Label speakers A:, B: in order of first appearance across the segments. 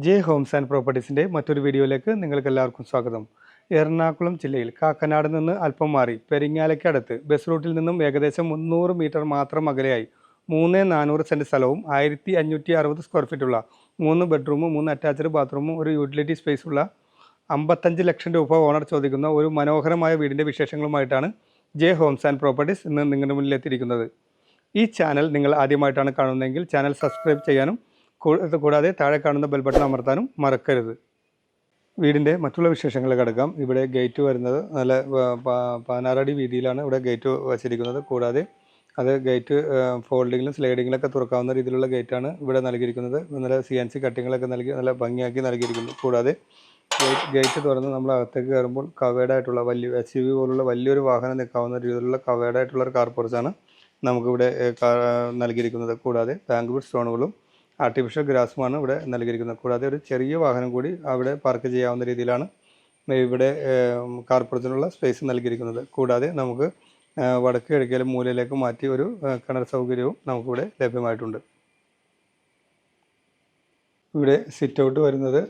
A: J Holmes and പ്രോപ്പർട്ടീസിൻ്റെ മറ്റൊരു വീഡിയോയിലേക്ക് നിങ്ങൾക്ക് എല്ലാവർക്കും സ്വാഗതം. എറണാകുളം ജില്ലയിൽ കാക്കനാട് നിന്ന് അല്പം മാറി പെരിങ്ങാലയ്ക്കടുത്ത് ബസ് റൂട്ടിൽ നിന്നും ഏകദേശം 300 മീറ്റർ മാത്രം അകലെയായി 3,400 സെൻറ്റ് സ്ഥലവും 1,560 സ്ക്വയർ ഫീറ്റുള്ള 3 ബെഡ്റൂമും 3 അറ്റാച്ച്ഡ് ബാത്റൂമും ഒരു യൂട്ടിലിറ്റി സ്പേസുള്ള 55 ലക്ഷം രൂപ ഓണർ ചോദിക്കുന്ന ഒരു മനോഹരമായ വീടിൻ്റെ വിശേഷങ്ങളുമായിട്ടാണ് ജെ ഹോംസ് ആൻഡ് പ്രോപ്പർട്ടീസ് ഇന്ന് നിങ്ങളുടെ മുന്നിൽ എത്തിയിരിക്കുന്നത്. ഈ ചാനൽ നിങ്ങൾ ആദ്യമായിട്ടാണ് കാണുന്നതെങ്കിൽ ചാനൽ സബ്സ്ക്രൈബ് ചെയ്യാനും കൂടാതെ താഴെ കാണുന്ന ബെൽ ബട്ടൺ അമർത്താനും മറക്കരുത്. വീടിൻ്റെ മറ്റുള്ള വിശേഷങ്ങൾ കിടക്കാം. ഇവിടെ ഗേറ്റ് വരുന്നത് നല്ല 16 അടി വീതിയിലാണ് ഇവിടെ ഗേറ്റ് വച്ചിരിക്കുന്നത്. കൂടാതെ അത് ഗേറ്റ് ഫോൾഡിങ്ങിലും സ്ലൈഡിങ്ങിലൊക്കെ തുറക്കാവുന്ന രീതിയിലുള്ള ഗേറ്റാണ് ഇവിടെ നൽകിയിരിക്കുന്നത്. നല്ല CNC കട്ടിങ്ങളൊക്കെ നൽകി നല്ല ഭംഗിയാക്കി നൽകിയിരിക്കുന്നു. കൂടാതെ ഗേറ്റ് തുറന്ന് നമ്മൾ അകത്തേക്ക് കയറുമ്പോൾ കവേഡായിട്ടുള്ള വലിയ SUV പോലുള്ള വലിയൊരു വാഹനം നിൽക്കാവുന്ന രീതിയിലുള്ള കവേഡായിട്ടുള്ള ഒരു കാർ പോർച്ചാണ് നമുക്കിവിടെ നൽകിയിരിക്കുന്നത്. കൂടാതെ ബാംഗ്ലൂർ സ്റ്റോണുകളും ആർട്ടിഫിഷ്യൽ ഗ്രാസുമാണ് ഇവിടെ നൽകിയിരിക്കുന്നത്. കൂടാതെ ഒരു ചെറിയ വാഹനം കൂടി അവിടെ പാർക്ക് ചെയ്യാവുന്ന രീതിയിലാണ് ഇവിടെ കാർ പോർച്ചിനുള്ള സ്പേസ് നൽകിയിരിക്കുന്നത്. കൂടാതെ നമുക്ക് വടക്ക് കിഴക്കേലും മൂലയിലേക്ക് മാറ്റി ഒരു കിണർ സൗകര്യവും നമുക്കിവിടെ ലഭ്യമായിട്ടുണ്ട്. ഇവിടെ സിറ്റ് ഔട്ട് വരുന്നത്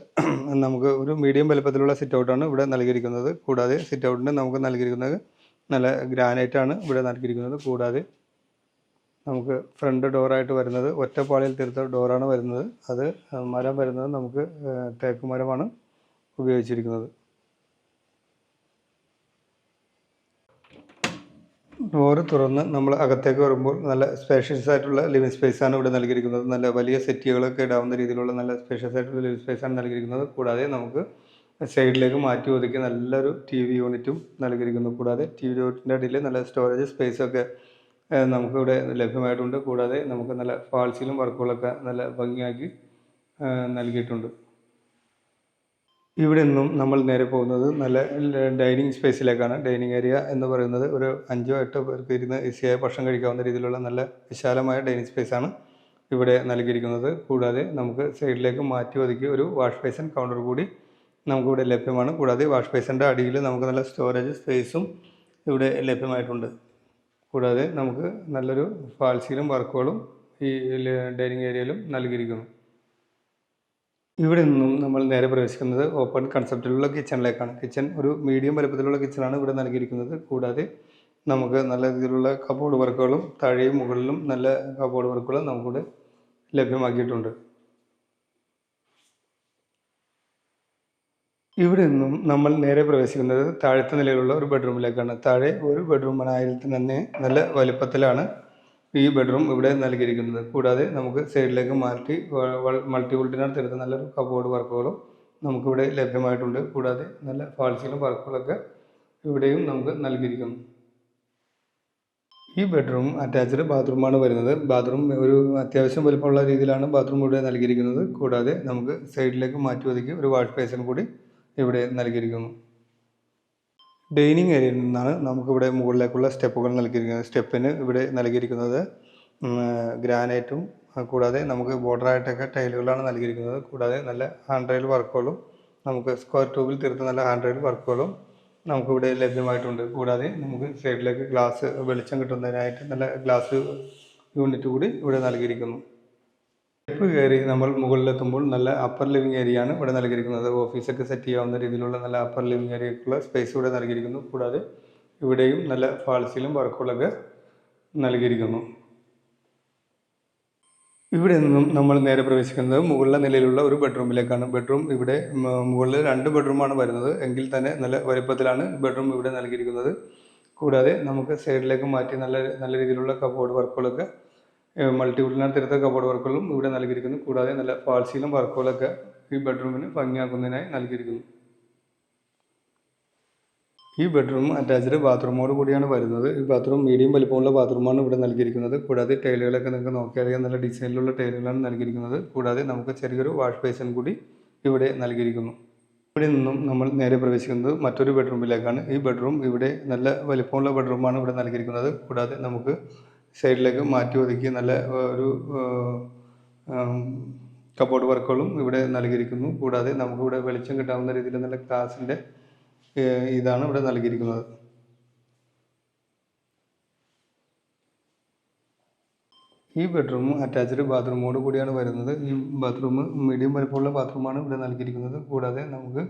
A: നമുക്ക് ഒരു മീഡിയം വലുപ്പത്തിലുള്ള സിറ്റ് ഔട്ടാണ് ഇവിടെ നൽകിയിരിക്കുന്നത്. കൂടാതെ സിറ്റ് ഔട്ടിന് നമുക്ക് നൽകിയിരിക്കുന്നത് നല്ല ഗ്രാനൈറ്റാണ് ഇവിടെ നൽകിയിരിക്കുന്നത്. കൂടാതെ നമുക്ക് ഫ്രണ്ട് ഡോറായിട്ട് വരുന്നത് ഒറ്റപ്പാളിയിൽ തീർത്ത ഡോറാണ് വരുന്നത്. അത് മരം വരുന്നത് നമുക്ക് തേക്ക് മരമാണ് ഉപയോഗിച്ചിരിക്കുന്നത്. ഡോറ് തുറന്ന് നമ്മൾ അകത്തേക്ക് വരുമ്പോൾ നല്ല സ്പേഷ്യസ് ആയിട്ടുള്ള ലിവിങ് സ്പേസാണ് ഇവിടെ നൽകിയിരിക്കുന്നത്. നല്ല വലിയ സെറ്റുകളൊക്കെ ഇടാവുന്ന രീതിയിലുള്ള നല്ല സ്പേഷ്യസ് ആയിട്ടുള്ള ലിവിങ് സ്പേസാണ് നൽകിയിരിക്കുന്നത്. കൂടാതെ നമുക്ക് സൈഡിലേക്ക് മാറ്റി ഒതുക്കി നല്ലൊരു TV യൂണിറ്റും നൽകിയിരിക്കുന്നു. കൂടാതെ TV യൂണിറ്റിൻ്റെ അടിയിൽ നല്ല സ്റ്റോറേജ് സ്പേസൊക്കെ നമുക്കിവിടെ ലഭ്യമായിട്ടുണ്ട്. കൂടാതെ നമുക്ക് നല്ല ഫാൾസിലും വർക്കുകളൊക്കെ നല്ല ഭംഗിയാക്കി നൽകിയിട്ടുണ്ട്. ഇവിടെ നിന്നും നമ്മൾ നേരെ പോകുന്നത് നല്ല ഡൈനിങ് സ്പേസിലേക്കാണ്. ഡൈനിങ് ഏരിയ എന്ന് പറയുന്നത് ഒരു 5-8 പേർക്ക് ഇരുന്ന് ഈസിയായി ഭക്ഷണം കഴിക്കാവുന്ന രീതിയിലുള്ള നല്ല വിശാലമായ ഡൈനിങ് സ്പേസാണ് ഇവിടെ നൽകിയിരിക്കുന്നത്. കൂടാതെ നമുക്ക് സൈഡിലേക്ക് മാറ്റി ഒതുക്കി ഒരു വാഷ് ബേസിൻ കൗണ്ടർ കൂടി നമുക്കിവിടെ ലഭ്യമാണ്. കൂടാതെ വാഷ് ബേസിൻ്റെ അടിയിൽ നമുക്ക് നല്ല സ്റ്റോറേജ് സ്പേസും ഇവിടെ ലഭ്യമായിട്ടുണ്ട്. കൂടാതെ നമുക്ക് നല്ലൊരു ഫാൾസിലും വർക്കുകളും ഈ ഡൈനിങ് ഏരിയയിലും നൽകിയിരിക്കുന്നു. ഇവിടെ നിന്നും നമ്മൾ നേരെ പ്രവേശിക്കുന്നത് ഓപ്പൺ കൺസെപ്റ്റിലുള്ള കിച്ചണിലേക്കാണ്. കിച്ചൺ ഒരു മീഡിയം വലുപ്പത്തിലുള്ള കിച്ചണാണ് ഇവിടെ നൽകിയിരിക്കുന്നത്. കൂടാതെ നമുക്ക് നല്ല രീതിയിലുള്ള കബോർഡ് വർക്കുകളും താഴെയും മുകളിലും നല്ല കബോർഡ് വർക്കുകളും നമുക്കിവിടെ ലഭ്യമാക്കിയിട്ടുണ്ട്. ഇവിടെ നിന്നും നമ്മൾ നേരെ പ്രവേശിക്കുന്നത് താഴത്തെ നിലയിലുള്ള ഒരു ബെഡ്റൂമിലേക്കാണ്. താഴെ ഒരു ബെഡ്റൂമിനായി തന്നെ നല്ല വലുപ്പത്തിലാണ് ഈ ബെഡ്റൂം ഇവിടെ നൽകിയിരിക്കുന്നത്. കൂടാതെ നമുക്ക് സൈഡിലേക്ക് മാറ്റി മൾട്ടിവുഡിനാൽ തീർത്ത നല്ലൊരു കബോർഡ് വർക്കുകളും നമുക്കിവിടെ ലഭ്യമായിട്ടുണ്ട്. കൂടാതെ നല്ല ഫാൾസിലും വർക്കുകളൊക്കെ ഇവിടെയും നമുക്ക് നൽകിയിരിക്കുന്നു. ഈ ബെഡ്റൂം അറ്റാച്ച്ഡ് ബാത്റൂമാണ് വരുന്നത്. ബാത്റൂം ഒരു അത്യാവശ്യം വലുപ്പമുള്ള രീതിയിലാണ് ബാത്റൂം ഇവിടെ നൽകിയിരിക്കുന്നത്. കൂടാതെ നമുക്ക് സൈഡിലേക്ക് മാറ്റി ഒതുക്കി ഒരു വാഷ് ബേസിൻ കൂടി ഇവിടെ നൽകിയിരിക്കുന്നു. ഡൈനിങ് ഏരിയയിൽ നിന്നാണ് നമുക്കിവിടെ മുകളിലേക്കുള്ള സ്റ്റെപ്പുകൾ നൽകിയിരിക്കുന്നത്. സ്റ്റെപ്പിന് ഇവിടെ നൽകിയിരിക്കുന്നത് ഗ്രാനൈറ്റും കൂടാതെ നമുക്ക് ബോർഡറായിട്ടൊക്കെ ടൈലുകളാണ് നൽകിയിരിക്കുന്നത്. കൂടാതെ നല്ല ഹാൻഡ് റെയിൽ വർക്കുകളും നമുക്ക് സ്ക്വയർ ട്യൂബിൽ തീർത്ത നല്ല ഹാൻഡ് റെയിൽ വർക്കുകളും നമുക്കിവിടെ ലഭ്യമായിട്ടുണ്ട്. കൂടാതെ നമുക്ക് സൈഡിലേക്ക് ഗ്ലാസ് വെളിച്ചം കിട്ടുന്നതിനായിട്ട് നല്ല ഗ്ലാസ് യൂണിറ്റ് കൂടി ഇവിടെ നൽകിയിരിക്കുന്നു. സ്റ്റെപ്പ് കയറി നമ്മൾ മുകളിലെത്തുമ്പോൾ നല്ല അപ്പർ ലിവിങ് ഏരിയ ആണ് ഇവിടെ നൽകിയിരിക്കുന്നത്. ഓഫീസൊക്കെ സെറ്റ് ചെയ്യാവുന്ന രീതിയിലുള്ള നല്ല അപ്പർ ലിവിങ് ഏരിയക്കുള്ള സ്പേസ് ഇവിടെ നൽകിയിരിക്കുന്നു. കൂടാതെ ഇവിടെയും നല്ല ഫാൾസിലും വർക്കുകളൊക്കെ നൽകിയിരിക്കുന്നു. ഇവിടെ നിന്നും നമ്മൾ നേരെ പ്രവേശിക്കുന്നത് മുകളിലെ നിലയിലുള്ള ഒരു ബെഡ്റൂമിലേക്കാണ്. ബെഡ്റൂം ഇവിടെ മുകളിൽ 2 ബെഡ്റൂമാണ് വരുന്നത്. എങ്കിൽ തന്നെ നല്ല വലുപ്പത്തിലാണ് ബെഡ്റൂം ഇവിടെ നൽകിയിരിക്കുന്നത്. കൂടാതെ നമുക്ക് സൈഡിലേക്ക് മാറ്റി നല്ല രീതിയിലുള്ള കബോർഡ് വർക്കുകളൊക്കെ മൾട്ടിവുഡിനാൽ തീർത്ത കബോർഡ് വർക്കുകളും ഇവിടെ നൽകിയിരിക്കുന്നു. കൂടാതെ നല്ല ഫാൾസിലും വർക്കുകളൊക്കെ ഈ ബെഡ്റൂമിന് ഭംഗിയാക്കുന്നതിനായി നൽകിയിരിക്കുന്നു. ഈ ബെഡ്റൂം അറ്റാച്ച്ഡ് ബാത്റൂമോട് കൂടിയാണ് വരുന്നത്. ഈ ബാത്റൂം മീഡിയം വലിപ്പമുള്ള ബാത്റൂമാണ് ഇവിടെ നൽകിയിരിക്കുന്നത്. കൂടാതെ ടൈലുകളൊക്കെ നിങ്ങൾക്ക് നോക്കിയറിയാൻ നല്ല ഡിസൈനിലുള്ള ടൈലുകളാണ് നൽകിയിരിക്കുന്നത്. കൂടാതെ നമുക്ക് ചെറിയൊരു വാഷ് ബേസിൻ കൂടി ഇവിടെ നൽകിയിരിക്കുന്നു. ഇവിടെ നിന്നും നമ്മൾ നേരെ പ്രവേശിക്കുന്നത് മറ്റൊരു ബെഡ്റൂമിലേക്കാണ്. ഈ ബെഡ്റൂം ഇവിടെ നല്ല വലിപ്പമുള്ള ബെഡ്റൂമാണ് ഇവിടെ നൽകിയിരിക്കുന്നത്. കൂടാതെ നമുക്ക് സൈഡിലേക്ക് മാറ്റി ഒതുക്കി നല്ല ഒരു കബോർഡ് വർക്കുകളും ഇവിടെ നൽകിയിരിക്കുന്നു. കൂടാതെ നമുക്കിവിടെ വെളിച്ചം കിട്ടാവുന്ന രീതിയിൽ നല്ല ഗ്ലാസിൻ്റെ ഇതാണ് ഇവിടെ നൽകിയിരിക്കുന്നത്. ഈ ബെഡ്റൂം അറ്റാച്ച്ഡ് ബാത്റൂമോട് കൂടിയാണ് വരുന്നത്. ഈ ബാത്റൂം മീഡിയം വലുപ്പമുള്ള ബാത്റൂമാണ് ഇവിടെ നൽകിയിരിക്കുന്നത്. കൂടാതെ നമുക്ക്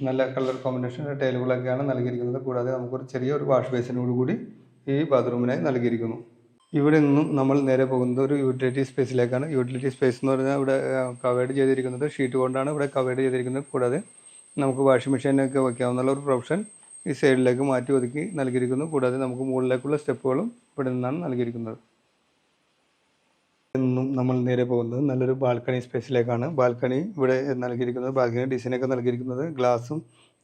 A: നല്ല കളർ കോമ്പിനേഷൻ ടൈലുകളൊക്കെയാണ് നൽകിയിരിക്കുന്നത്. കൂടാതെ നമുക്കൊരു ചെറിയൊരു വാഷ് ബേസിനോട് കൂടി ഈ ബാത്റൂമിനായി നൽകിയിരിക്കുന്നു. ഇവിടെ നിന്നും നമ്മൾ നേരെ പോകുന്നത് ഒരു യൂട്ടിലിറ്റി സ്പേസിലേക്കാണ്. യൂട്ടിലിറ്റി സ്പേസ് എന്ന് പറഞ്ഞാൽ ഇവിടെ കവേർഡ് ചെയ്തിരിക്കുന്നത് ഷീറ്റ് കൊണ്ടാണ് ഇവിടെ കവേർഡ് ചെയ്തിരിക്കുന്നത്. കൂടാതെ നമുക്ക് വാഷിംഗ് മെഷീനൊക്കെ വയ്ക്കാവുന്ന ഒരു പ്രൊവിഷൻ ഈ സൈഡിലേക്ക് മാറ്റി ഒതുക്കി നൽകിയിരിക്കുന്നു. കൂടാതെ നമുക്ക് മുകളിലേക്കുള്ള സ്റ്റെപ്പുകളും ഇവിടെ നിന്നാണ് നൽകിയിരിക്കുന്നത്. നിന്നും നമ്മൾ നേരെ പോകുന്നത് നല്ലൊരു ബാൽക്കണി സ്പേസിലേക്കാണ്. ബാൽക്കണി ഇവിടെ നൽകിയിരിക്കുന്നത്, ബാൽക്കണി ഡിസൈനൊക്കെ നൽകിയിരിക്കുന്നത് ഗ്ലാസും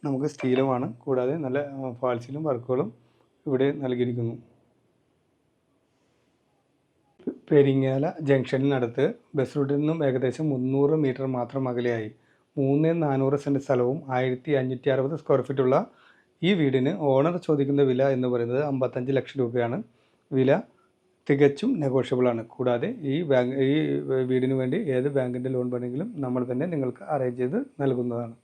A: നമുക്ക് സ്റ്റീലുമാണ്. കൂടാതെ നല്ല ഫാൾസിലും വർക്കുകളും ഇവിടെ നൽകിയിരിക്കുന്നു. പെരിങ്ങാല ജംഗ്ഷനിനടുത്ത് ബസ് റൂട്ടിൽ നിന്നും ഏകദേശം 300 മീറ്റർ മാത്രം അകലെയായി 3,400 സെൻറ്റ് സ്ഥലവും 1,560 സ്ക്വയർ ഫീറ്റുള്ള ഈ വീടിന് ഓണർ ചോദിക്കുന്ന വില എന്ന് പറയുന്നത് 55 ലക്ഷം രൂപയാണ്. വില തികച്ചും നെഗോഷ്യബിൾ ആണ്. കൂടാതെ ഈ വീടിന് വേണ്ടി ഏത് ബാങ്കിൻ്റെ ലോൺ വേണമെങ്കിലും നമ്മൾ തന്നെ നിങ്ങൾക്ക് അറേഞ്ച് ചെയ്ത് നൽകുന്നതാണ്.